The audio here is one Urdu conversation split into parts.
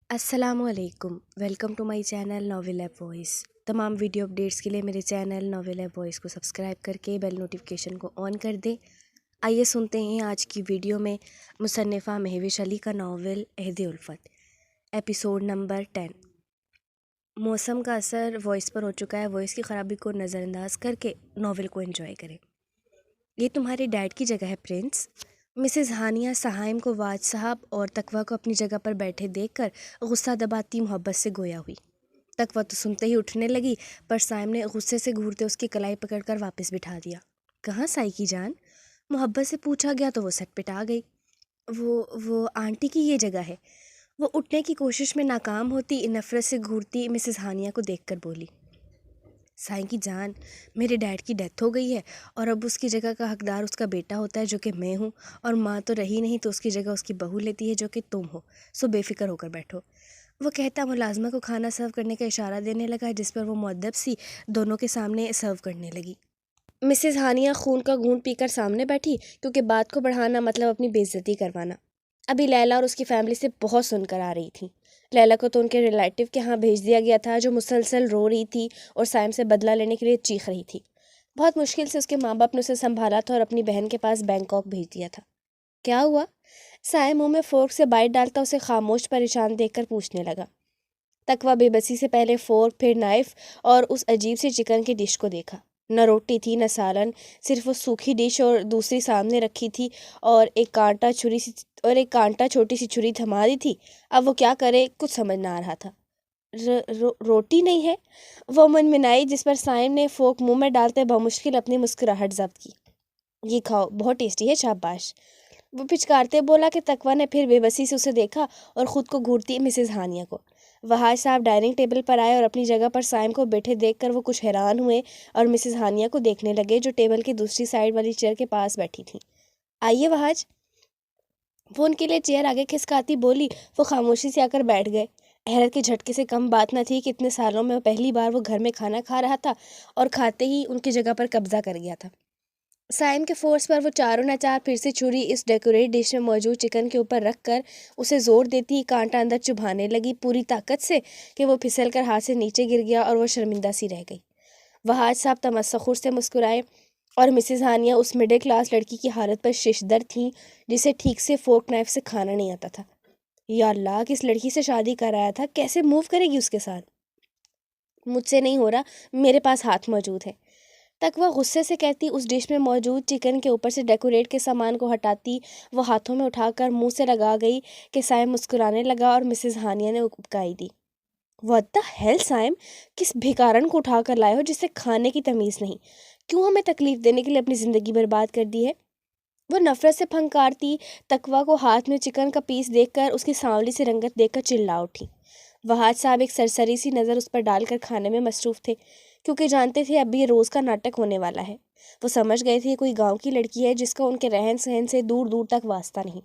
السلام علیکم، welcome to my channel novel app voice. تمام ویڈیو اپڈیٹس کے لیے میرے چینل ناول ایپ وائس کو سبسکرائب کر کے بیل نوٹیفیکیشن کو آن کر دیں۔ آئیے سنتے ہیں آج کی ویڈیو میں مصنفہ مہوش علی کا ناول عہد الفت، ایپیسوڈ نمبر 10۔ موسم کا اثر وائس پر ہو چکا ہے، وائس کی خرابی کو نظر انداز کر کے ناول کو انجوائے کریں۔ یہ تمہارے ڈیڈ کی جگہ ہے پرنس۔ مسز ہانیہ صحائم کو واج صاحب اور تقویٰ کو اپنی جگہ پر بیٹھے دیکھ کر غصہ دباتی محبت سے گویا ہوئی۔ تقویٰ تو سنتے ہی اٹھنے لگی، پر صائم نے غصے سے گھورتے اس کی کلائی پکڑ کر واپس بٹھا دیا۔ کہاں سائی کی جان؟ محبت سے پوچھا گیا تو وہ سٹ پٹا گئی۔ وہ آنٹی کی یہ جگہ ہے۔ وہ اٹھنے کی کوشش میں ناکام ہوتی نفرت سے گھورتی مسز ہانیہ کو دیکھ کر بولی، سائیں کی جان، میرے ڈیڈ کی ڈیتھ ہو گئی ہے اور اب اس کی جگہ کا حقدار اس کا بیٹا ہوتا ہے جو کہ میں ہوں، اور ماں تو رہی نہیں تو اس کی جگہ اس کی بہو لیتی ہے جو کہ تم ہو، سو بے فکر ہو کر بیٹھو۔ وہ کہتا ملازمہ کو کھانا سرو کرنے کا اشارہ دینے لگا، جس پر وہ مؤدب سی دونوں کے سامنے سرو کرنے لگی۔ مسز ہانیہ خون کا گھونٹ پی کر سامنے بیٹھی، کیونکہ بات کو بڑھانا مطلب اپنی بے عزتی کروانا۔ ابھی لیلا اور اس کی فیملی سے بہت سن کر آ رہی تھیں۔ لیلا کو تو ان کے ریلیٹیو کے ہاں بھیج دیا گیا تھا، جو مسلسل رو رہی تھی اور سائم سے بدلہ لینے کے لیے چیخ رہی تھی۔ بہت مشکل سے اس کے ماں باپ نے اسے سنبھالا تھا اور اپنی بہن کے پاس بینکاک بھیج دیا تھا۔ کیا ہوا؟ سائم منہ میں فورک سے بائٹ ڈالتا اسے خاموش پریشان دیکھ کر پوچھنے لگا۔ تقویٰ بے بسی سے پہلے فورک پھر نائف اور اس عجیب سی چکن کی ڈش کو دیکھا۔ نہ روٹی تھی نہ سالن، صرف وہ سوکھی ڈش اور دوسری سامنے رکھی تھی اور ایک کانٹا چھوٹی سی چھری تھما دی تھی۔ اب وہ کیا کرے، کچھ سمجھ نہ آ رہا تھا۔ روٹی نہیں ہے؟ وہ منمنائی، جس پر سائم نے فورک منہ میں ڈالتے بمشکل اپنی مسکراہٹ ضبط کی۔ یہ کھاؤ، بہت ٹیسٹی ہے، شاباش۔ وہ پچکارتے بولا کہ تقویٰ نے پھر بے بسی سے اسے دیکھا اور خود کو گھورتی مسز ہانیہ کو۔ وہاج صاحب ڈائننگ ٹیبل پر آئے اور اپنی جگہ پر سائم کو بیٹھے دیکھ کر وہ کچھ حیران ہوئے اور مسز ہانیہ کو دیکھنے لگے، جو ٹیبل کی دوسری سائڈ والی چیئر کے پاس بیٹھی تھیں۔ آئیے وہاج۔ وہ ان کے لیے چیئر آگے کھسکاتی بولی۔ وہ خاموشی سے آ کر بیٹھ گئے۔ حیرت کے جھٹکے سے کم بات نہ تھی کہ اتنے سالوں میں پہلی بار وہ گھر میں کھانا کھا رہا تھا اور کھاتے ہی ان کی جگہ پر قبضہ کر گیا تھا۔ سائم کے فورس پر وہ چاروں ناچار پھر سے چھری اس ڈیکوریٹ ڈش میں موجود چکن کے اوپر رکھ کر اسے زور دیتی کانٹا اندر چبھانے لگی، پوری طاقت سے، کہ وہ پھسل کر ہاتھ سے نیچے گر گیا اور وہ شرمندہ سی رہ گئی۔ وہاج صاحب تمسخر سے مسکرائے اور مسز ہانیہ اس مڈل کلاس لڑکی کی حالت پر ششدر تھیں جسے ٹھیک سے فورک نائف سے کھانا نہیں آتا تھا۔ یا اللہ، کس لڑکی سے شادی کرایا تھا، کیسے موو کرے گی اس کے ساتھ؟ مجھ سے نہیں ہو رہا، میرے پاس ہاتھ موجود ہے، تقویٰ غصے سے کہتی اس ڈش میں موجود چکن کے اوپر سے ڈیکوریٹ کے سامان کو ہٹاتی وہ ہاتھوں میں اٹھا کر منہ سے لگا گئی کہ سائم مسکرانے لگا اور مسز ہانیہ نے اکائی دی۔ What the hell سائم، کس بھیکارن کو اٹھا کر لائے ہو جسے کھانے کی تمیز نہیں؟ کیوں ہمیں تکلیف دینے کے لیے اپنی زندگی برباد کر دی ہے؟ وہ نفرت سے پھنکارتی تقویٰ کو ہاتھ میں چکن کا پیس دیکھ کر اس کی سانولی سی رنگت دیکھ کر چلا اٹھی۔ وہاج صاحب ایک سرسری سی نظر اس پر ڈال کر کھانے میں مصروف تھے، کیونکہ جانتے تھے اب بھی یہ روز کا ناٹک ہونے والا ہے۔ وہ سمجھ گئے تھے کوئی گاؤں کی لڑکی ہے جس کا ان کے رہن سہن سے دور دور تک واسطہ نہیں۔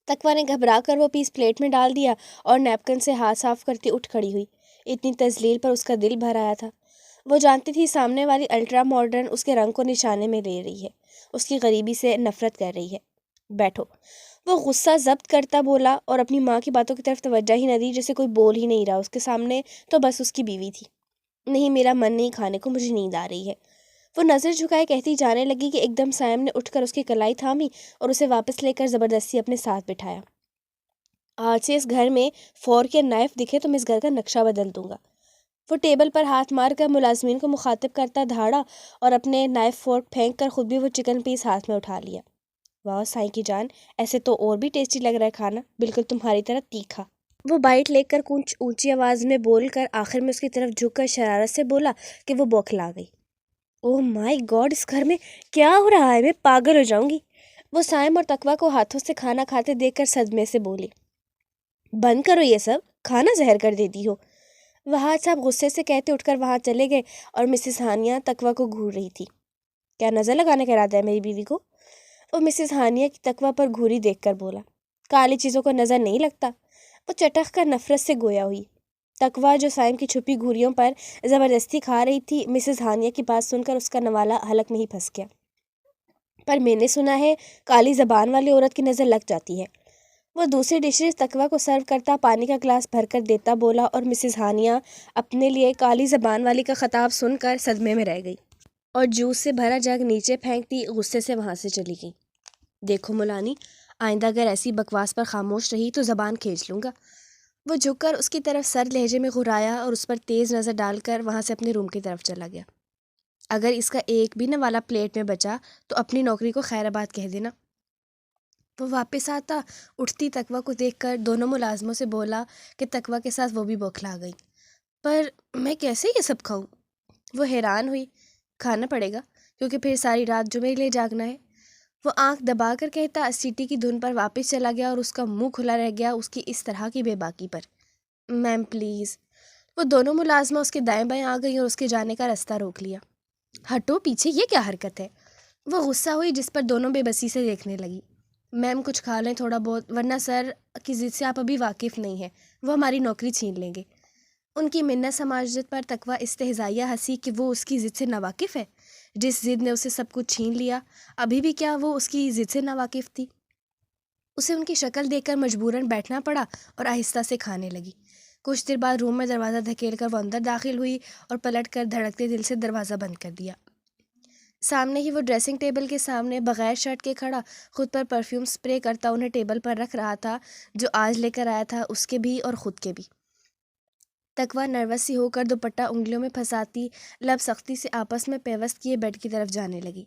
تقویٰ نے گھبرا کر وہ پیس پلیٹ میں ڈال دیا اور نیپکن سے ہاتھ صاف کرتی اٹھ کھڑی ہوئی۔ اتنی تذلیل پر اس کا دل بھر آیا تھا۔ وہ جانتی تھی سامنے والی الٹرا ماڈرن اس کے رنگ کو نشانے میں لے رہی ہے، اس کی غریبی سے نفرت کر رہی ہے۔ بیٹھو، وہ غصہ ضبط کرتا بولا اور اپنی ماں کی باتوں کی طرف توجہ ہی نہ دی، جیسے کوئی بول ہی نہیں رہا اس کے سامنے تو بس اس کی بیوی تھی۔ نہیں، میرا من نہیں کھانے کو، مجھے نیند آ رہی ہے، وہ نظر جھکائے کہتی جانے لگی کہ ایک دم سائم نے اٹھ کر اس کی کلائی تھامی اور اسے واپس لے کر زبردستی اپنے ساتھ بٹھایا۔ آج سے اس گھر میں فورک یا نائف دکھے تو میں اس گھر کا نقشہ بدل دوں گا۔ وہ ٹیبل پر ہاتھ مار کر ملازمین کو مخاطب کرتا دھاڑا اور اپنے نائف فورک پھینک کر خود بھی وہ چکن پیس ہاتھ میں اٹھا لیا۔ واہ سائیں کی جان، ایسے تو اور بھی ٹیسٹی لگ رہا ہے کھانا، بالکل تمہاری طرح تیکھا۔ وہ بائٹ لے کر کچھ اونچی آواز میں بول کر آخر میں اس کی طرف جھک کر شرارت سے بولا کہ وہ بوکھلا گئی۔ اوہ مائی گاڈ، اس گھر میں کیا ہو رہا ہے، میں پاگل ہو جاؤں گی۔ وہ سائم اور تقویٰ کو ہاتھوں سے کھانا کھاتے دیکھ کر صدمے سے بولی، بند کرو یہ سب، کھانا زہر کر دیتی ہو۔ وہاج صاحب غصے سے کہتے اٹھ کر وہاں چلے گئے اور مسز ہانیہ تقویٰ کو گھور رہی تھی۔ کیا نظر لگانے کا ارادہ ہے میری بیوی کو؟ وہ مسز ہانیہ کی تقویٰ پر گھوری دیکھ کر بولا۔ کالی چیزوں کو نظر نہیں لگتا؟ وہ چٹخ کر نفرت سے گویا ہوئی۔ تقویٰ جو سائم کی چھپی گھوریوں پر زبردستی کھا رہی تھی، مسز ہانیہ کی بات سن کر اس کا نوالا حلق میں ہی پھنس گیا۔ پر میں نے سنا ہے کالی زبان والی عورت کی نظر لگ جاتی ہے۔ وہ دوسری ڈشز تقویٰ کو سرو کرتا پانی کا گلاس بھر کر دیتا بولا، اور مسز ہانیہ اپنے لیے کالی زبان والی کا خطاب سن کر صدمے میں رہ گئی اور جوس سے بھرا جگ نیچے پھینکتی غصے سے وہاں سے چلی گئی۔ دیکھو مولانی، آئندہ اگر ایسی بکواس پر خاموش رہی تو زبان کھینچ لوں گا۔ وہ جھک کر اس کی طرف سر لہجے میں گھرایا اور اس پر تیز نظر ڈال کر وہاں سے اپنے روم کی طرف چلا گیا۔ اگر اس کا ایک بھی نوالا پلیٹ میں بچا تو اپنی نوکری کو خیر آباد کہہ دینا۔ وہ واپس آتا اٹھتی تقویٰ کو دیکھ کر دونوں ملازموں سے بولا کہ تقویٰ کے ساتھ وہ بھی بوکھلا گئی۔ پر میں کیسے یہ سب کھاؤں؟ وہ حیران ہوئی۔ کھانا پڑے گا کیونکہ پھر ساری رات جو میرے لیے جاگنا ہے۔ وہ آنکھ دبا کر کہتا سیٹی کی دھن پر واپس چلا گیا اور اس کا منہ کھلا رہ گیا اس کی اس طرح کی بے باکی پر۔ میم پلیز۔ وہ دونوں ملازمہ اس کے دائیں بائیں آ گئی اور اس کے جانے کا راستہ روک لیا۔ ہٹو پیچھے، یہ کیا حرکت ہے؟ وہ غصہ ہوئی جس پر دونوں بے بسی سے دیکھنے لگی۔ میم کچھ کھا لیں تھوڑا بہت، ورنہ سر کی ضد سے آپ ابھی واقف نہیں ہیں، وہ ہماری نوکری چھین لیں گے۔ ان کی منت سماجت پر تقویٰ استہزائیہ ہنسی کہ وہ اس کی ضد سے ناواقف ہے، جس ضد نے اسے سب کچھ چھین لیا ابھی بھی کیا وہ اس کی ضد سے ناواقف تھی؟ اسے ان کی شکل دیکھ کر مجبوراً بیٹھنا پڑا اور آہستہ سے کھانے لگی۔ کچھ دیر بعد روم میں دروازہ دھکیل کر وہ اندر داخل ہوئی اور پلٹ کر دھڑکتے دل سے دروازہ بند کر دیا۔ سامنے ہی وہ ڈریسنگ ٹیبل کے سامنے بغیر شرٹ کے کھڑا خود پر پرفیوم سپرے کرتا انہیں ٹیبل پر رکھ رہا تھا جو آج لے کر آیا تھا، اس کے بھی اور خود کے بھی۔ تقویٰ نروس سی ہو کر دوپٹہ انگلیوں میں پھنساتی لب سختی سے آپس میں پیوست کیے بیڈ کی طرف جانے لگی۔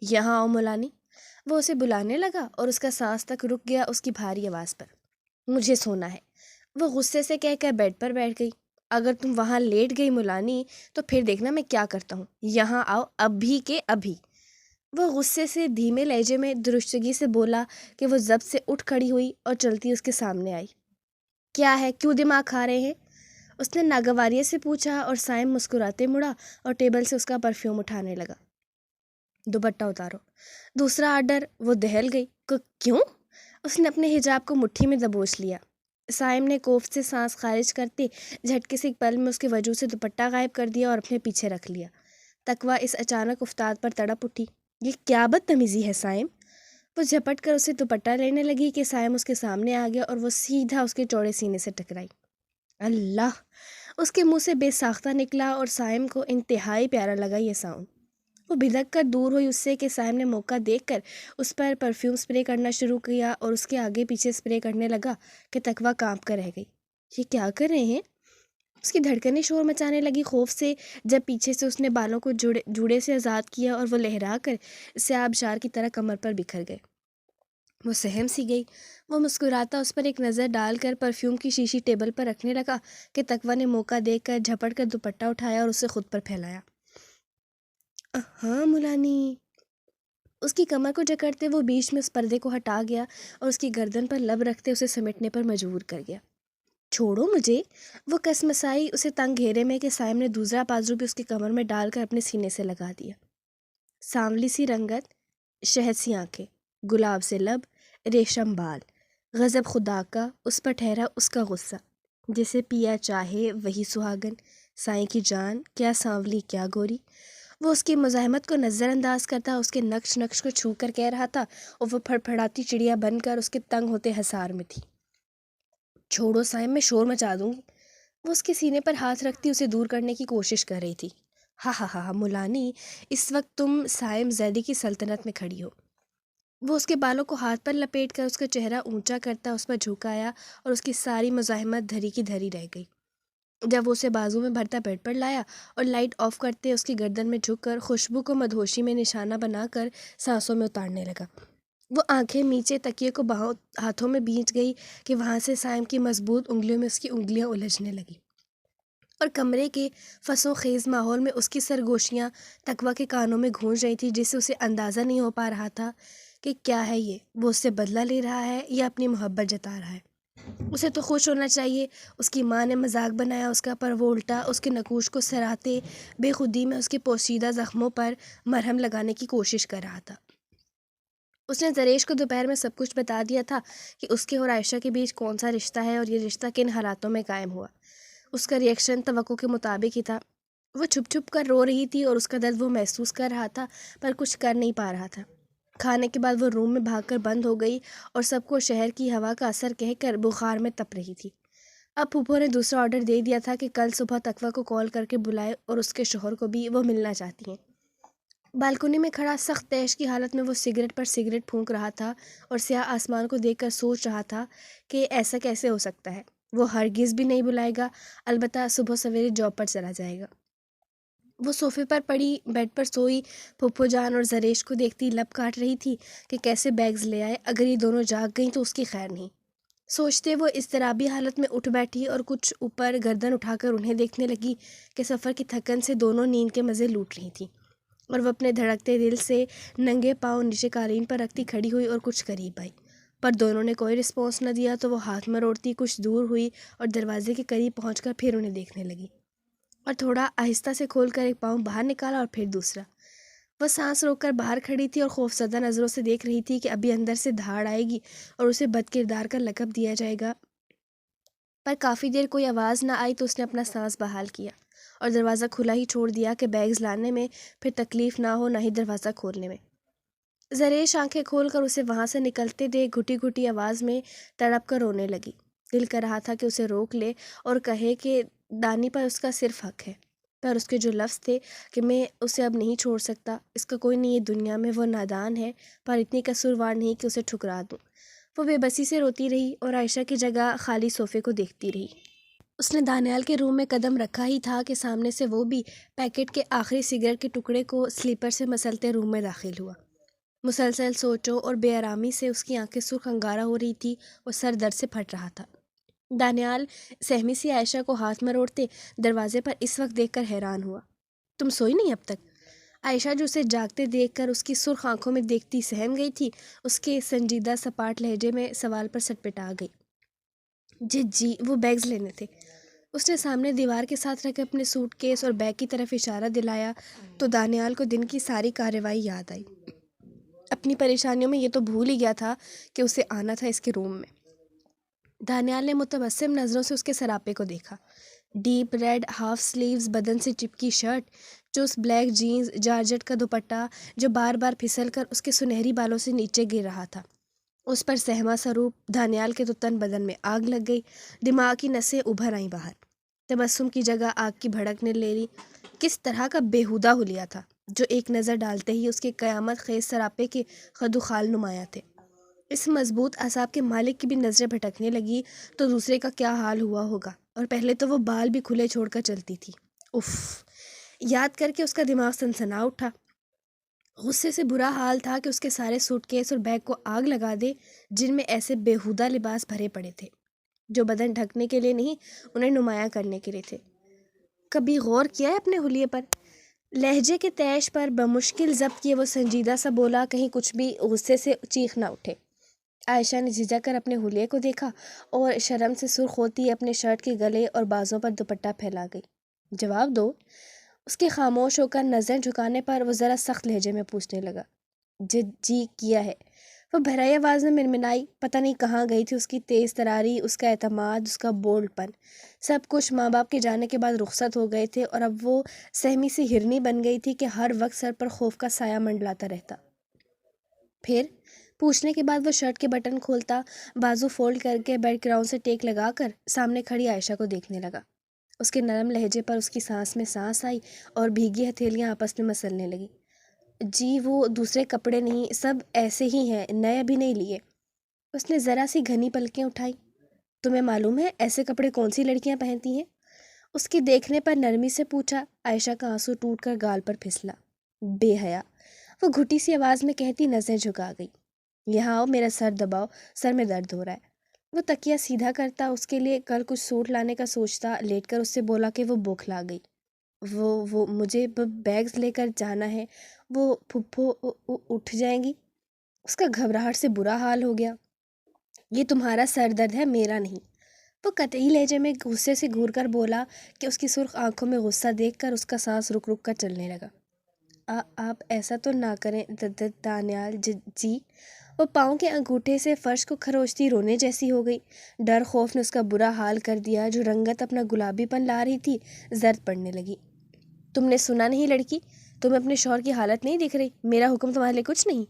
یہاں آؤ مولانی۔ وہ اسے بلانے لگا اور اس کا سانس تک رک گیا اس کی بھاری آواز پر۔ مجھے سونا ہے، وہ غصے سے کہہ کر بیڈ پر بیٹھ گئی۔ اگر تم وہاں لیٹ گئی مولانی تو پھر دیکھنا میں کیا کرتا ہوں۔ یہاں آؤ ابھی کے ابھی۔ وہ غصے سے دھیمے لہجے میں درستگی سے بولا کہ وہ ضبط سے اٹھ کھڑی ہوئی اور چلتی اس کے سامنے آئی۔ کیا ہے، کیوں دماغ کھا رہے ہیں؟ اس نے ناگواریت سے پوچھا اور سائم مسکراتے مڑا اور ٹیبل سے اس کا پرفیوم اٹھانے لگا۔ دوپٹہ اتارو۔ دوسرا آرڈر۔ وہ دہل گئی۔ کیوں؟ اس نے اپنے حجاب کو مٹھی میں دبوچ لیا۔ سائم نے کوفت سے سانس خارج کرتے جھٹکے سے ایک پل میں اس کے وجود سے دوپٹہ غائب کر دیا اور اپنے پیچھے رکھ لیا۔ تقویٰ اس اچانک افتاد پر تڑپ اٹھی۔ یہ کیا بدتمیزی ہے سائم؟ وہ جھپٹ کر اسے دوپٹہ لینے لگی کہ سائم اس کے سامنے آ گیا اور وہ سیدھا اس کے چوڑے سینے سے ٹکرائی۔ اللہ! اس کے منہ سے بے ساختہ نکلا اور سائم کو انتہائی پیارا لگا یہ ساؤنڈ۔ وہ بھدک کر دور ہوئی اس سے کہ سائم نے موقع دیکھ کر اس پر پرفیوم سپرے کرنا شروع کیا اور اس کے آگے پیچھے سپرے کرنے لگا کہ تقویٰ کانپ کر رہ گئی۔ یہ کیا کر رہے ہیں؟ اس کی دھڑکنیں شور مچانے لگی خوف سے جب پیچھے سے اس نے بالوں کو جوڑے سے آزاد کیا اور وہ لہرا کر سیاب شار کی طرح کمر پر بکھر گئے۔ وہ سہم سی گئی۔ وہ مسکراتا اس پر ایک نظر ڈال کر پرفیوم کی شیشی ٹیبل پر رکھنے لگا کہ تقویٰ نے موقع دیکھ کر جھپٹ کر دوپٹہ اٹھایا اور اسے خود پر پھیلایا۔ ہاں مولانی۔ اس کی کمر کو جکڑتے وہ بیچ میں اس پردے کو ہٹا گیا اور اس کی گردن پر لب رکھتے اسے سمیٹنے پر مجبور کر گیا۔ چھوڑو مجھے۔ وہ کسمسائی اسے تنگ گھیرے میں کہ سائم نے دوسرا بازو بھی اس کی کمر میں ڈال کر اپنے سینے سے لگا دیا۔ سانولی سی رنگت، شہد سی آنکھیں، گلاب سے لب، ریشم بال، غضب خدا کا اس پر ٹھہرا اس کا غصہ۔ جسے پیا چاہے وہی سہاگن، سائیں کی جان کیا سانولی کیا گوری۔ وہ اس کی مزاحمت کو نظر انداز کرتا اس کے نقش نقش کو چھو کر کہہ رہا تھا اور وہ پھڑپھڑاتی چڑیا بن کر اس کے تنگ ہوتے حصار میں تھی۔ چھوڑو سائم، میں شور مچا دوں گی۔ وہ اس کے سینے پر ہاتھ رکھتی اسے دور کرنے کی کوشش کر رہی تھی۔ ہاں ہاں ہاں مولانی، اس وقت تم سائم زیدی کی سلطنت میں کھڑی ہو۔ وہ اس کے بالوں کو ہاتھ پر لپیٹ کر اس کا چہرہ اونچا کرتا اس پر جھکایا اور اس کی ساری مزاحمت دھری کی دھری رہ گئی۔ جب وہ اسے بازو میں بھرتا بیڈ پر لایا اور لائٹ آف کرتے اس کی گردن میں جھک کر خوشبو کو مدہوشی میں نشانہ بنا کر سانسوں میں اتارنے لگا، وہ آنکھیں نیچے تکیے کو ہاتھوں میں بیچ گئی کہ وہاں سے سائم کی مضبوط انگلیوں میں اس کی انگلیاں الجھنے لگی اور کمرے کے فسوں خیز ماحول میں اس کی سرگوشیاں تقویٰ کے کانوں میں گونج رہی تھی جس سے اسے اندازہ نہیں ہو پا رہا تھا کہ کیا ہے یہ، وہ اس سے بدلہ لے رہا ہے یا اپنی محبت جتا رہا ہے۔ اسے تو خوش ہونا چاہیے، اس کی ماں نے مذاق بنایا اس کا، پر وہ الٹا اس کے نقوش کو سراہتے بے خودی میں اس کے پوشیدہ زخموں پر مرہم لگانے کی کوشش کر رہا تھا۔ اس نے زریش کو دوپہر میں سب کچھ بتا دیا تھا کہ اس کے اور عائشہ کے بیچ کون سا رشتہ ہے اور یہ رشتہ کن حالاتوں میں قائم ہوا۔ اس کا ریئیکشن توقع کے مطابق ہی تھا۔ وہ چھپ چھپ کر رو رہی تھی اور اس کا درد وہ محسوس کر رہا تھا پر کچھ کر نہیں پا رہا تھا۔ کھانے کے بعد وہ روم میں بھاگ کر بند ہو گئی اور سب کو شہر کی ہوا کا اثر کہہ کر بخار میں تپ رہی تھی۔ اب پھپھو نے دوسرا آرڈر دے دیا تھا کہ کل صبح تقویٰ کو کال کر کے بلائے اور اس کے شوہر کو بھی، وہ ملنا چاہتی ہیں۔ بالکنی میں کھڑا سخت تیش کی حالت میں وہ سگریٹ پر سگریٹ پھونک رہا تھا اور سیاہ آسمان کو دیکھ کر سوچ رہا تھا کہ ایسا کیسے ہو سکتا ہے۔ وہ ہرگز بھی نہیں بلائے گا، البتہ صبح سویرے جاب پر چلا جائے گا۔ وہ صوفے پر پڑی بیڈ پر سوئی پھپھو جان اور زریش کو دیکھتی لب کاٹ رہی تھی کہ کیسے بیگز لے آئے، اگر یہ دونوں جاگ گئیں تو اس کی خیر نہیں۔ سوچتے وہ اضطرابی حالت میں اٹھ بیٹھی اور کچھ اوپر گردن اٹھا کر انہیں دیکھنے لگی کہ سفر کی تھکن سے دونوں نیند کے مزے لوٹ رہی تھیں، اور وہ اپنے دھڑکتے دل سے ننگے پاؤں نیچے قالین پر رکھتی کھڑی ہوئی اور کچھ قریب آئی، پر دونوں نے کوئی رسپانس نہ دیا تو وہ ہاتھ مروڑتی کچھ دور ہوئی اور دروازے کے قریب پہنچ کر پھر انہیں دیکھنے لگی، اور تھوڑا آہستہ سے کھول کر ایک پاؤں باہر نکالا اور پھر دوسرا۔ وہ سانس روک کر باہر کھڑی تھی اور خوفزدہ نظروں سے دیکھ رہی تھی کہ ابھی اندر سے دھاڑ آئے گی اور اسے بد کردار کا لقب دیا جائے گا، پر کافی دیر کوئی آواز نہ آئی تو اس نے اپنا سانس بحال کیا اور دروازہ کھلا ہی چھوڑ دیا کہ بیگز لانے میں پھر تکلیف نہ ہو، نہ ہی دروازہ کھولنے میں۔ زریش آنکھیں کھول کر اسے وہاں سے نکلتے دیکھ گھٹی گھٹی آواز میں تڑپ کر رونے لگی۔ دل کر رہا تھا کہ اسے روک لے اور کہے کہ دانی پر اس کا صرف حق ہے، پر اس کے جو لفظ تھے کہ میں اسے اب نہیں چھوڑ سکتا، اس کا کوئی نہیں ہے دنیا میں، وہ نادان ہے پر اتنی قصوروار نہیں کہ اسے ٹھکرا دوں۔ وہ بے بسی سے روتی رہی اور عائشہ کی جگہ خالی صوفے کو دیکھتی رہی۔ اس نے دانیال کے روم میں قدم رکھا ہی تھا کہ سامنے سے وہ بھی پیکٹ کے آخری سگریٹ کے ٹکڑے کو سلیپر سے مسلتے روم میں داخل ہوا۔ مسلسل سوچوں اور بے آرامی سے اس کی آنکھیں سرخ انگارہ ہو رہی تھی اور سر درد سے پھٹ رہا تھا۔ دانیال سہمی سی عائشہ کو ہاتھ مروڑتے دروازے پر اس وقت دیکھ کر حیران ہوا۔ تم سوئی نہیں اب تک؟ عائشہ جو اسے جاگتے دیکھ کر اس کی سرخ آنکھوں میں دیکھتی سہم گئی تھی، اس کے سنجیدہ سپاٹ لہجے میں سوال پر سٹپٹا گئی۔ جی وہ بیگز لینے تھے۔ اس نے سامنے دیوار کے ساتھ رکھے اپنے سوٹ کیس اور بیگ کی طرف اشارہ دلایا تو دانیال کو دن کی ساری کارروائی یاد آئی۔ اپنی پریشانیوں میں یہ تو بھول ہی گیا تھا کہ اسے آنا تھا اس کے روم میں۔ دانیال نے متبسم نظروں سے اس کے سراپے کو دیکھا۔ ڈیپ ریڈ ہاف سلیوز بدن سے چپکی شرٹ، چوس بلیک جینز، جارجٹ کا دوپٹہ جو بار بار پھسل کر اس کے سنہری بالوں سے نیچے گر رہا تھا۔ اس پر سہما سا روپ، دانیال کے تو تن بدن میں آگ لگ گئی، دماغ کی نسیں ابھر آئیں باہر، تبسم کی جگہ آگ کی بھڑکنے لے لی۔ کس طرح کا بیہودہ حلیہ تھا جو ایک نظر ڈالتے ہی اس کے قیامت خیز سراپے کے خد و خال نمایاں تھے۔ اس مضبوط اعصاب کے مالک کی بھی نظریں بھٹکنے لگی تو دوسرے کا کیا حال ہوا ہوگا، اور پہلے تو وہ بال بھی کھلے چھوڑ کر چلتی تھی۔ اف، یاد کر کے اس کا دماغ سنسنا اٹھا۔ غصے سے برا حال تھا کہ اس کے سارے سوٹ کیس اور بیگ کو آگ لگا دے جن میں ایسے بیہودہ لباس بھرے پڑے تھے جو بدن ڈھکنے کے لیے نہیں، انہیں نمایاں کرنے کے لیے تھے۔ کبھی غور کیا ہے اپنے حلیے پر؟ لہجے کے تیش پر بمشکل ضبط کیے وہ سنجیدہ سا بولا، کہیں کچھ بھی غصے سے چیخ نہ اٹھے۔ عائشہ نے جھجک کر اپنے حلیے کو دیکھا اور شرم سے سرخ ہوتی اپنے شرٹ کے گلے اور بازوں پر دوپٹہ پھیلا گئی۔ جواب دو۔ اس کے خاموش ہو کر نظریں جھکانے پر وہ ذرا سخت لہجے میں پوچھنے لگا۔ جی کیا ہے، وہ بھرائی آواز میں منمنائی۔ پتہ نہیں کہاں گئی تھی اس کی تیز تراری، اس کا اعتماد، اس کا بولڈ پن، سب کچھ ماں باپ کے جانے کے بعد رخصت ہو گئے تھے، اور اب وہ سہمی سی ہرنی بن گئی تھی کہ ہر وقت سر پر خوف کا سایہ منڈلاتا رہتا۔ پھر پوچھنے کے بعد وہ شرٹ کے بٹن کھولتا، بازو فولڈ کر کے بیک گراؤنڈ سے ٹیک لگا کر سامنے کھڑی عائشہ کو دیکھنے لگا۔ اس کے نرم لہجے پر اس کی سانس میں سانس آئی اور بھیگی ہتھیلیاں آپس میں مسلنے لگی۔ جی وہ دوسرے کپڑے نہیں، سب ایسے ہی ہیں، نئے ابھی نہیں لیے۔ اس نے ذرا سی گھنی پلکیں اٹھائیں۔ تمہیں معلوم ہے ایسے کپڑے کون سی لڑکیاں پہنتی ہیں؟ اس کے دیکھنے پر نرمی سے پوچھا۔ عائشہ کا آنسو ٹوٹ کر گال پر پھسلا۔ بے حیا، وہ گھٹی سی آواز میں کہتی نظریں جھکا گئی۔ یہاں آؤ، میرا سر دباؤ، سر میں درد ہو رہا ہے۔ وہ تکیہ سیدھا کرتا، اس کے لیے کل کچھ سوٹ لانے کا سوچتا، لیٹ کر اس سے بولا کہ وہ بوکھلا گئی۔ وہ مجھے بیگز لے کر جانا ہے، وہ پھپھو اٹھ جائیں گی۔ اس کا گھبراہٹ سے برا حال ہو گیا۔ یہ تمہارا سر درد ہے، میرا نہیں، وہ قطعی لہجے میں غصے سے گھور کر بولا کہ اس کی سرخ آنکھوں میں غصہ دیکھ کر اس کا سانس رک رک کر چلنے لگا۔ آپ ایسا تو نہ کریں دانیال جی۔ وہ پاؤں کے انگوٹھے سے فرش کو کھروچتی رونے جیسی ہو گئی۔ ڈر خوف نے اس کا برا حال کر دیا، جو رنگت اپنا گلابی پن لا رہی تھی زرد پڑنے لگی۔ تم نے سنا نہیں لڑکی، تمہیں اپنے شوہر کی حالت نہیں دکھ رہی؟ میرا حکم تمہارے لیے کچھ نہیں؟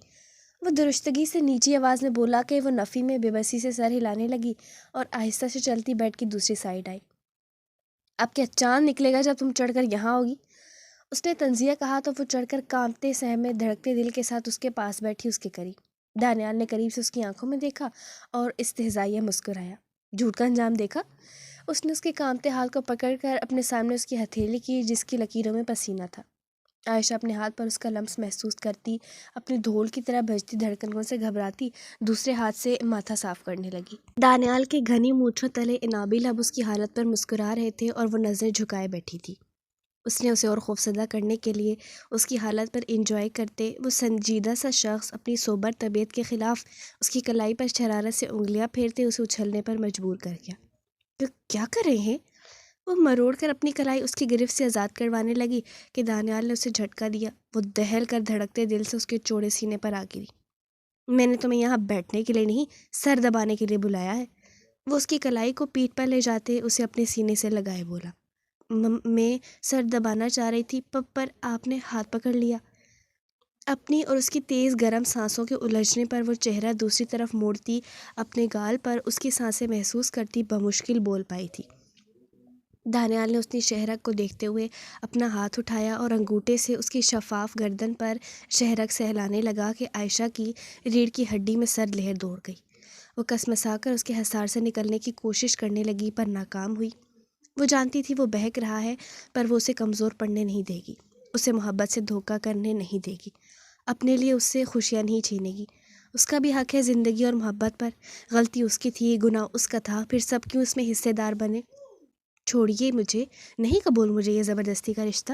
وہ درستگی سے نیچی آواز میں بولا کہ وہ نفی میں بے بسی سے سر ہلانے لگی اور آہستہ سے چلتی بیڈ کی دوسری سائڈ آئی۔ اب کیا چاند نکلے گا جب تم چڑھ کر یہاں ہوگی؟ اس نے طنزیہ کہا تو وہ چڑھ کر کانپتے سہمے دھڑکتے دل کے ساتھ اس کے پاس بیٹھی اس کے قریب۔ دانیال نے قریب سے اس کی آنکھوں میں دیکھا اور استہزائیہ مسکرایا۔ جھوٹ کا انجام دیکھا؟ اس نے اس کے کانپتے ہاتھ کو پکڑ کر اپنے سامنے اس کی ہتھیلی کی جس کی لکیروں میں پسینہ تھا۔ عائشہ اپنے ہاتھ پر اس کا لمس محسوس کرتی اپنی دھول کی طرح بجتی دھڑکنوں سے گھبراتی دوسرے ہاتھ سے ماتھا صاف کرنے لگی۔ دانیال کے گھنی مونچھوں تلے انابی لب اس کی حالت پر مسکرا رہے تھے اور وہ نظریں جھکائے بیٹھی تھی۔ اس نے اسے اور خوفزدہ کرنے کے لیے اس کی حالت پر انجوائے کرتے وہ سنجیدہ سا شخص اپنی سوبر طبیعت کے خلاف اس کی کلائی پر شرارت سے انگلیاں پھیرتے اسے اچھلنے پر مجبور کر گیا۔ تو کیا کر رہے ہیں؟ وہ مروڑ کر اپنی کلائی اس کی گرفت سے آزاد کروانے لگی کہ دانیال نے اسے جھٹکا دیا۔ وہ دہل کر دھڑکتے دل سے اس کے چوڑے سینے پر آ گری۔ میں نے تمہیں یہاں بیٹھنے کے لیے نہیں، سر دبانے کے لیے بلایا ہے۔ وہ اس کی کلائی کو پیٹھ پر لے جاتے اسے اپنے سینے سے لگائے بولا۔ میں سر دبانا چاہ رہی تھی پر آپ نے ہاتھ پکڑ لیا۔ اپنی اور اس کی تیز گرم سانسوں کے الجھنے پر وہ چہرہ دوسری طرف موڑتی اپنے گال پر اس کی سانسیں محسوس کرتی بمشکل بول پائی تھی۔ دانیال نے اس کی شہرک کو دیکھتے ہوئے اپنا ہاتھ اٹھایا اور انگوٹھے سے اس کی شفاف گردن پر شہرک سہلانے لگا کہ عائشہ کی ریڑھ کی ہڈی میں سر لہر دوڑ گئی۔ وہ کسمسا کر اس کے حصار سے نکلنے کی کوشش کرنے لگی پر ناکام ہوئی۔ وہ جانتی تھی وہ بہک رہا ہے پر وہ اسے کمزور پڑنے نہیں دے گی، اسے محبت سے دھوکہ کرنے نہیں دے گی، اپنے لیے اس سے خوشیاں نہیں چھینے گی۔ اس کا بھی حق ہے زندگی اور محبت پر۔ غلطی اس کی تھی، گناہ اس کا تھا، پھر سب کیوں اس میں حصے دار بنے؟ چھوڑیے مجھے، نہیں قبول مجھے یہ زبردستی کا رشتہ۔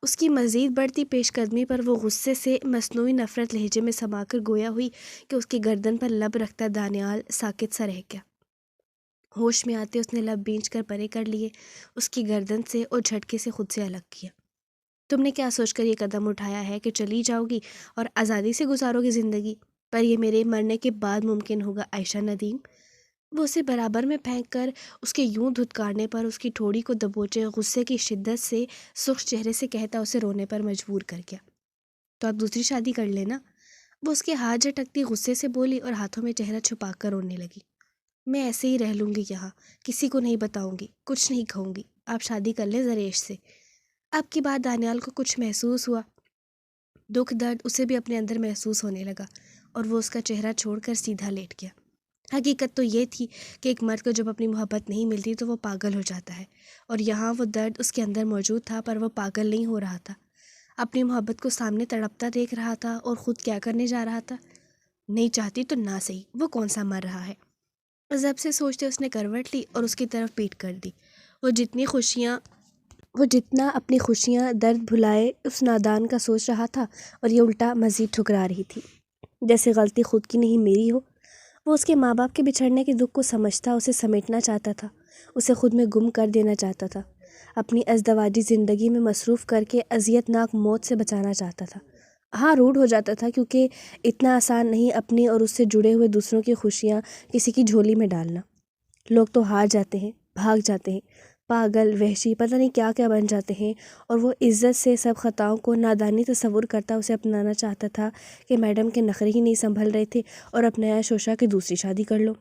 اس کی مزید بڑھتی پیش قدمی پر وہ غصے سے مصنوعی نفرت لہجے میں سما کر گویا ہوئی کہ اس کی گردن پر لب رکھتا دانیال ساکت سا رہ گیا۔ ہوش میں آتے اس نے لب بینچ کر پرے کر لیے اس کی گردن سے اور جھٹکے سے خود سے الگ کیا۔ تم نے کیا سوچ کر یہ قدم اٹھایا ہے کہ چلی جاؤ گی اور آزادی سے گزارو گی زندگی؟ پر یہ میرے مرنے کے بعد ممکن ہوگا عائشہ ندیم۔ وہ اسے برابر میں پھینک کر اس کے یوں دھتکارنے پر اس کی ٹھوڑی کو دبوچے غصے کی شدت سے سرخ چہرے سے کہتا اسے رونے پر مجبور کر گیا۔ تو آپ دوسری شادی کر لینا۔ وہ اس کے ہاتھ جھٹکتی غصے سے بولی اور ہاتھوں میں چہرہ چھپا کر رونے لگی۔ میں ایسے ہی رہ لوں گی یہاں، کسی کو نہیں بتاؤں گی، کچھ نہیں کہوں گی، آپ شادی کر لیں زریش سے۔ آپ کی بات دانیال کو کچھ محسوس ہوا، دکھ درد اسے بھی اپنے اندر محسوس ہونے لگا اور وہ اس کا چہرہ چھوڑ کر سیدھا لیٹ گیا۔ حقیقت تو یہ تھی کہ ایک مرد کو جب اپنی محبت نہیں ملتی تو وہ پاگل ہو جاتا ہے، اور یہاں وہ درد اس کے اندر موجود تھا پر وہ پاگل نہیں ہو رہا تھا۔ اپنی محبت کو سامنے تڑپتا دیکھ رہا تھا اور خود کیا کرنے جا رہا تھا؟ نہیں چاہتی تو نہ صحیح، وہ کون سا مر رہا ہے؟ ضبط سے سوچتے اس نے کروٹ لی اور اس کی طرف پیٹ کر دی۔ وہ جتنا اپنی خوشیاں درد بھلائے اس نادان کا سوچ رہا تھا اور یہ الٹا مزید ٹھکرا رہی تھی، جیسے غلطی خود کی نہیں میری ہو۔ وہ اس کے ماں باپ کے بچھڑنے کے دکھ کو سمجھتا، اسے سمیٹنا چاہتا تھا، اسے خود میں گم کر دینا چاہتا تھا، اپنی ازدواجی زندگی میں مصروف کر کے اذیت ناک موت سے بچانا چاہتا تھا۔ ہاں روڈ ہو جاتا تھا کیونکہ اتنا آسان نہیں اپنی اور اس سے جڑے ہوئے دوسروں کی خوشیاں کسی کی جھولی میں ڈالنا۔ لوگ تو ہار جاتے ہیں، بھاگ جاتے ہیں، پاگل، وحشی، پتہ نہیں کیا کیا بن جاتے ہیں، اور وہ عزت سے سب خطاؤں کو نادانی تصور کرتا اسے اپنانا چاہتا تھا کہ میڈم کے نخرے ہی نہیں سنبھل رہے تھے اور اپنایا شوشا کہ دوسری شادی کر لو۔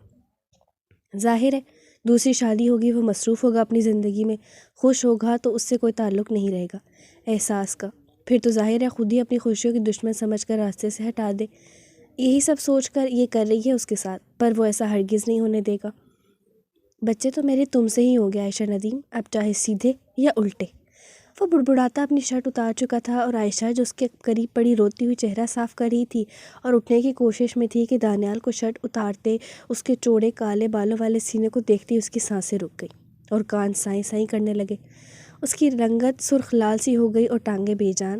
ظاہر ہے دوسری شادی ہوگی، وہ مصروف ہوگا اپنی زندگی میں، خوش ہوگا تو اس سے کوئی تعلق نہیں رہے گا احساس کا، پھر تو ظاہر ہے خود ہی اپنی خوشیوں کی دشمن سمجھ کر راستے سے ہٹا دے۔ یہی سب سوچ کر یہ کر رہی ہے اس کے ساتھ، پر وہ ایسا ہرگز نہیں ہونے دے گا۔ بچے تو میرے تم سے ہی ہو گیا عائشہ ندیم، اب چاہے سیدھے یا الٹے۔ وہ بڑبڑاتا اپنی شرٹ اتار چکا تھا اور عائشہ جو اس کے قریب پڑی روتی ہوئی چہرہ صاف کر رہی تھی اور اٹھنے کی کوشش میں تھی کہ دانیال کو شرٹ اتارتے اس کے چوڑے کالے بالوں والے سینے کو دیکھتی اس کی سانسیں رک گئی اور کان سائیں سائیں کرنے لگے۔ اس کی رنگت سرخ لال سی ہو گئی اور ٹانگیں بے جان۔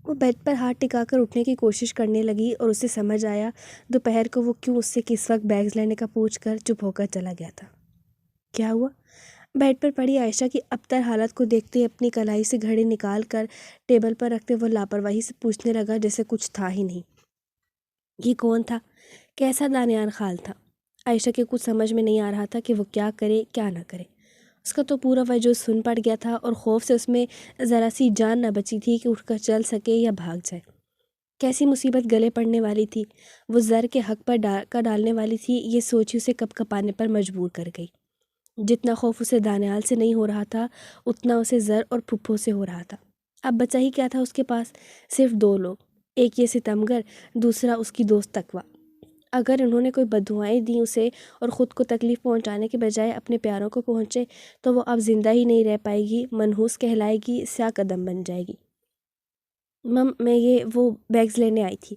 وہ بیڈ پر ہاتھ ٹکا کر اٹھنے کی کوشش کرنے لگی اور اسے سمجھ آیا دوپہر کو وہ کیوں اس سے کس وقت بیگز لینے کا پوچھ کر چپ ہو کر چلا گیا تھا۔ کیا ہوا؟ بیڈ پر پڑی عائشہ کی ابتر حالت کو دیکھتے اپنی کلائی سے گھڑی نکال کر ٹیبل پر رکھتے وہ لاپرواہی سے پوچھنے لگا جیسے کچھ تھا ہی نہیں۔ یہ کون تھا؟ کیسا دانیال خال تھا؟ عائشہ کے کچھ سمجھ میں نہیں آ رہا تھا کہ وہ کیا کرے کیا نہ کرے۔ اس کا تو پورا وجود سن پڑ گیا تھا اور خوف سے اس میں ذرا سی جان نہ بچی تھی کہ اٹھ کر چل سکے یا بھاگ جائے۔ کیسی مصیبت گلے پڑنے والی تھی، وہ زر کے حق پر ڈالنے والی تھی، یہ سوچ اسے کپ کپانے پر مجبور کر گئی۔ جتنا خوف اسے دانیال سے نہیں ہو رہا تھا، اتنا اسے زر اور پھپھو سے ہو رہا تھا۔ اب بچا ہی کیا تھا اس کے پاس؟ صرف دو لوگ، ایک یہ ستمگر، دوسرا اس کی دوست تقویٰ۔ اگر انہوں نے کوئی بددعائیں دیں اسے اور خود کو تکلیف پہنچانے کے بجائے اپنے پیاروں کو پہنچے، تو وہ اب زندہ ہی نہیں رہ پائے گی، منحوس کہلائے گی، سیاہ قدم بن جائے گی۔ میں وہ بیگز لینے آئی تھی۔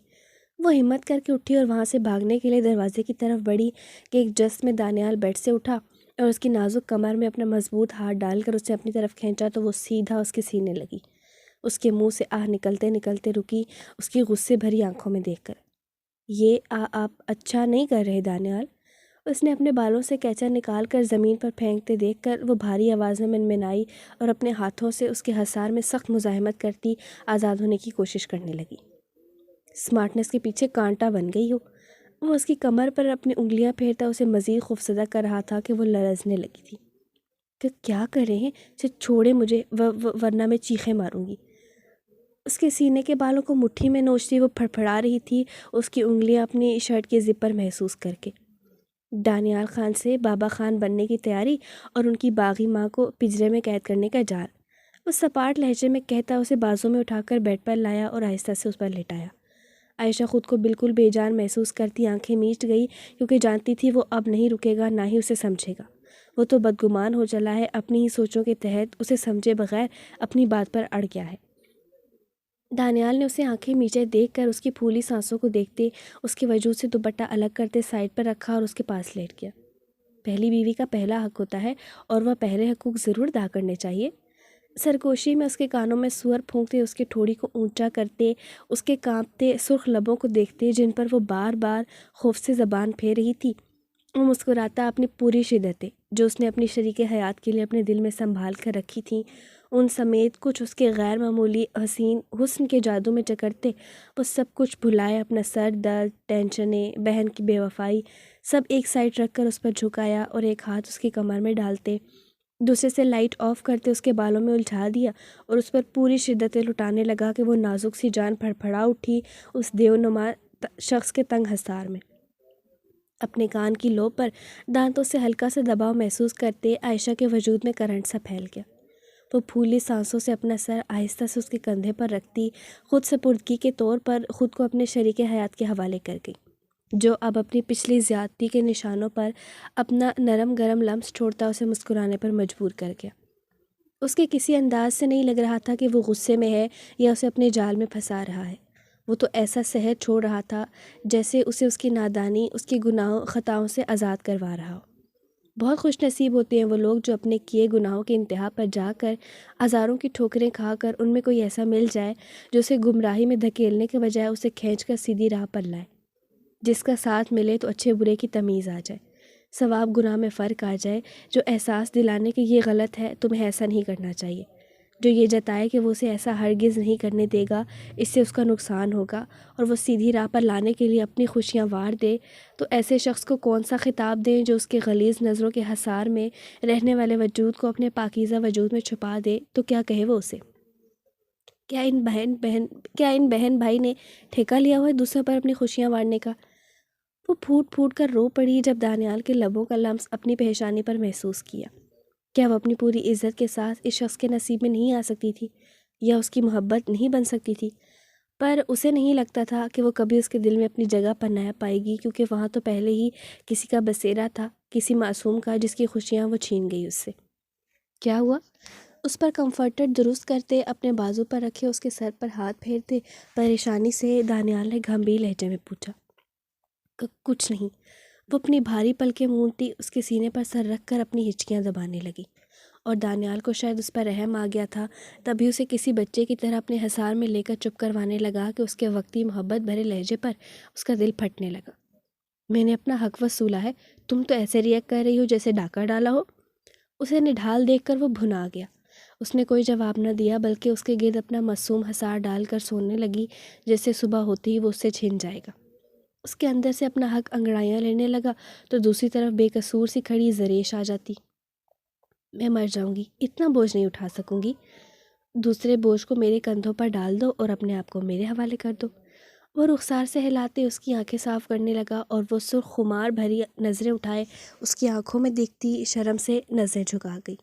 وہ ہمت کر کے اٹھی اور وہاں سے بھاگنے کے لیے دروازے کی طرف بڑھی کہ ایک جست میں دانیال بیڈ سے اٹھا اور اس کی نازک کمر میں اپنا مضبوط ہاتھ ڈال کر اسے اپنی طرف کھینچا تو وہ سیدھا اس کے سینے لگی۔ اس کے منہ سے آہ نکلتے نکلتے رکی، اس کی غصے بھری آنکھوں میں دیکھ کر۔ یہ آپ اچھا نہیں کر رہے دانیال۔ اس نے اپنے بالوں سے کیچا نکال کر زمین پر پھینکتے دیکھ کر وہ بھاری آواز میں منمنائی اور اپنے ہاتھوں سے اس کے حصار میں سخت مزاحمت کرتی آزاد ہونے کی کوشش کرنے لگی۔ سمارٹنس کے پیچھے کانٹا بن گئی ہو۔ وہ اس کی کمر پر اپنی انگلیاں پھیرتا اسے مزید خوفزدہ کر رہا تھا کہ وہ لرزنے لگی تھی۔ کہ کیا کر رہے ہیں؟ چھوڑے مجھے ورنہ میں چیخیں ماروں گی۔ اس کے سینے کے بالوں کو مٹھی میں نوچتی وہ پھڑپھڑا رہی تھی، اس کی انگلیاں اپنی شرٹ کے زپ پر محسوس کر کے۔ دانیال خان سے بابا خان بننے کی تیاری اور ان کی باغی ماں کو پنجرے میں قید کرنے کا جال۔ وہ سپاٹ لہجے میں کہتا اسے بازوں میں اٹھا کر بیڈ پر لایا اور آہستہ سے اس پر لٹایا۔ عائشہ خود کو بالکل بے جان محسوس کرتی آنکھیں میچ گئی، کیونکہ جانتی تھی وہ اب نہیں رکے گا، نہ ہی اسے سمجھے گا۔ وہ تو بدگمان ہو چلا ہے، اپنی ہی سوچوں کے تحت اسے سمجھے بغیر اپنی بات پر اڑ گیا ہے۔ دانیال نے اسے آنکھیں میچے دیکھ کر اس کی پھولی سانسوں کو دیکھتے اس کے وجود سے دوپٹہ الگ کرتے سائڈ پر رکھا اور اس کے پاس لیٹ گیا۔ پہلی بیوی کا پہلا حق ہوتا ہے اور وہ پہلے حقوق ضرور ادا کرنے چاہیے۔ سرگوشی میں اس کے کانوں میں سور پھونکتے اس کے ٹھوڑی کو اونچا کرتے، اس کے کانپتے سرخ لبوں کو دیکھتے جن پر وہ بار بار خوف سے زبان پھیر رہی تھی، وہ مسکراتا اپنی پوری شدتیں جو اس نے اپنی شریک حیات کے لیے اپنے دل میں سنبھال کر رکھی تھیں ان سمیت کچھ اس کے غیر معمولی حسین حسن کے جادو میں چکرتے، وہ سب کچھ بھلائے، اپنا سر درد، ٹینشنیں، بہن کی بے وفائی سب ایک سائڈ رکھ کر اس پر جھکایا اور ایک ہاتھ اس کی کمر میں ڈالتے، دوسرے سے لائٹ آف کرتے اس کے بالوں میں الجھا دیا اور اس پر پوری شدتیں لٹانے لگا کہ وہ نازک سی جان پھڑپھڑا اٹھی اس دیونما شخص کے تنگ حصار میں۔ اپنے کان کی لو پر دانتوں سے ہلکا سا دباؤ محسوس کرتے عائشہ کے وجود میں کرنٹ سا پھیل گیا۔ وہ پھولی سانسوں سے اپنا سر آہستہ سے اس کے کندھے پر رکھتی خود سپردگی کے طور پر خود کو اپنے شریک حیات کے حوالے کر گئی، جو اب اپنی پچھلی زیادتی کے نشانوں پر اپنا نرم گرم لمس چھوڑتا اسے مسکرانے پر مجبور کر گیا۔ اس کے کسی انداز سے نہیں لگ رہا تھا کہ وہ غصے میں ہے یا اسے اپنے جال میں پھنسا رہا ہے۔ وہ تو ایسا سحر چھوڑ رہا تھا جیسے اسے اس کی نادانی اس کی گناہوں خطاؤں سے آزاد کروا رہا ہو۔ بہت خوش نصیب ہوتے ہیں وہ لوگ جو اپنے کیے گناہوں کے انتہا پر جا کر ہزاروں کی ٹھوکریں کھا کر ان میں کوئی ایسا مل جائے جو اسے گمراہی میں دھکیلنے کے بجائے اسے کھینچ کر سیدھی راہ پر لائے، جس کا ساتھ ملے تو اچھے برے کی تمیز آ جائے، ثواب گناہ میں فرق آ جائے، جو احساس دلانے کہ یہ غلط ہے، تمہیں ایسا نہیں کرنا چاہیے، جو یہ جتائے کہ وہ اسے ایسا ہرگز نہیں کرنے دے گا، اس سے اس کا نقصان ہوگا، اور وہ سیدھی راہ پر لانے کے لیے اپنی خوشیاں وار دے، تو ایسے شخص کو کون سا خطاب دیں جو اس کے غلیظ نظروں کے حصار میں رہنے والے وجود کو اپنے پاکیزہ وجود میں چھپا دے، تو کیا کہے وہ اسے؟ کیا ان بہن بھائی نے ٹھیکہ لیا ہوا ہے دوسروں پر اپنی خوشیاں وارنے کا؟ وہ پھوٹ پھوٹ کر رو پڑی جب دانیال کے لبوں کا لمس اپنی پیشانی پر محسوس کیا۔ کیا وہ اپنی پوری عزت کے ساتھ اس شخص کے نصیب میں نہیں آ سکتی تھی یا اس کی محبت نہیں بن سکتی تھی؟ پر اسے نہیں لگتا تھا کہ وہ کبھی اس کے دل میں اپنی جگہ پناہ پائے گی، کیونکہ وہاں تو پہلے ہی کسی کا بسیرا تھا، کسی معصوم کا جس کی خوشیاں وہ چھین گئی اس سے۔ کیا ہوا؟ اس پر کمفرٹر درست کرتے اپنے بازو پر رکھے اس کے سر پر ہاتھ پھیرتے پریشانی سے دانیال نے گھمبیر لہجے میں پوچھا۔ کچھ نہیں۔ وہ اپنی بھاری پلکیں مونتی اس کے سینے پر سر رکھ کر اپنی ہچکیاں دبانے لگی، اور دانیال کو شاید اس پر رحم آ گیا تھا، تبھی اسے کسی بچے کی طرح اپنے حصار میں لے کر چپ کروانے لگا کہ اس کے وقتی محبت بھرے لہجے پر اس کا دل پھٹنے لگا۔ میں نے اپنا حق وصولا ہے، تم تو ایسے ریئیکٹ کر رہی ہو جیسے ڈاکہ ڈالا ہو۔ اسے نڈھال دیکھ کر وہ بھنا گیا۔ اس نے کوئی جواب نہ دیا، بلکہ اس کے گرد اپنا معصوم حصار ڈال کر سونے لگی جیسے صبح ہوتے ہی وہ اس سے چھن جائے گا۔ اس کے اندر سے اپنا حق انگڑائیاں لینے لگا تو دوسری طرف بے قصور سی کھڑی زریش آ جاتی۔ میں مر جاؤں گی، اتنا بوجھ نہیں اٹھا سکوں گی، دوسرے بوجھ کو میرے کندھوں پر ڈال دو اور اپنے آپ کو میرے حوالے کر دو۔ وہ رخسار سے ہلاتے اس کی آنکھیں صاف کرنے لگا اور وہ سرخ خمار بھری نظریں اٹھائے اس کی آنکھوں میں دیکھتی شرم سے نظریں جھکا گئی۔